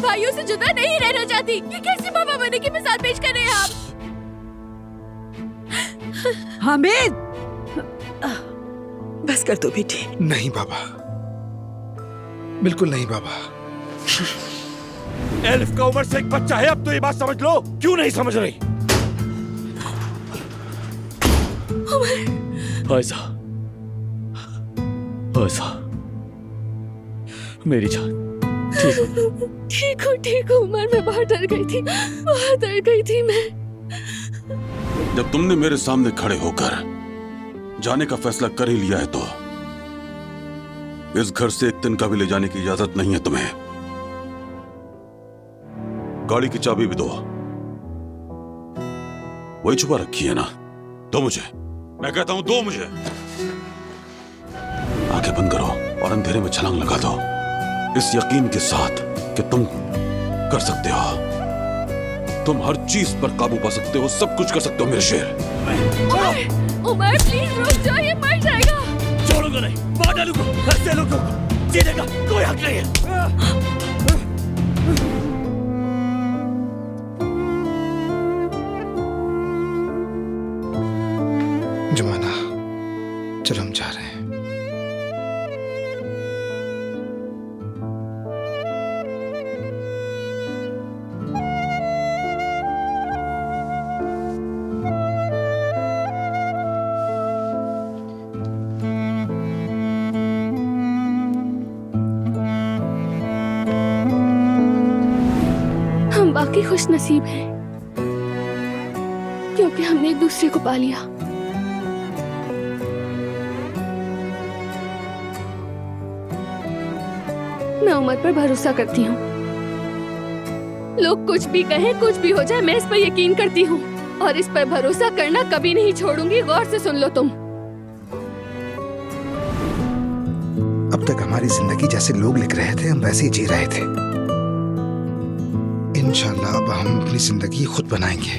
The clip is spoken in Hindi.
भाइयों से जुदा नहीं रहना चाहती। ये कैसी मामा बनने की मिसाल पेश कर रहे हैं आप? हामिद, बस कर दो बेटी। नहीं बाबा, बिल्कुल नहीं बाबा। एलिफ का उम्र से एक बच्चा है, अब तो ये बात समझ लो। क्यों नहीं समझ रही? आयशा, आयशा, मेरी जान, ठीक हूँ उमर, मैं बहुत डर गई थी मैं। जब तुमने मेरे सामने खड़े होकर जाने का फैसला कर ही लिया है तो इस घर से एक दिन का भी ले जाने की इजाजत नहीं है तुम्हें। गाड़ी की चाबी भी दो, वही छुपा रखी है ना? दो मुझे, मैं कहता हूं दो मुझे। आंखें बंद करो और अंधेरे में छलांग लगा दो, इस यकीन के साथ कि तुम कर सकते हो। तुम हर चीज पर काबू पा सकते हो, सब कुछ कर सकते हो मेरे शेर। उमर प्लीज रुक जाओ, ये मर जाएगा। छोड़ूंगा नहीं, मार डालूंगा। ऐसे लोगों को जीने का कोई हक नहीं है। जुमाना, चलो हम जा रहे हैं। हम बाकी खुश नसीब हैं क्योंकि हमने एक दूसरे को पा लिया। मैं उमर पर भरोसा करती हूँ। लोग कुछ भी कहें, कुछ भी हो जाए, मैं इस पर यकीन करती हूँ और इस पर भरोसा करना कभी नहीं छोड़ूंगी। गौर से सुन लो तुम। अब तक हमारी जिंदगी जैसे लोग लिख रहे थे, हम वैसे ही जी रहे थे। इंशाल्लाह अब हम अपनी जिंदगी खुद बनाएंगे।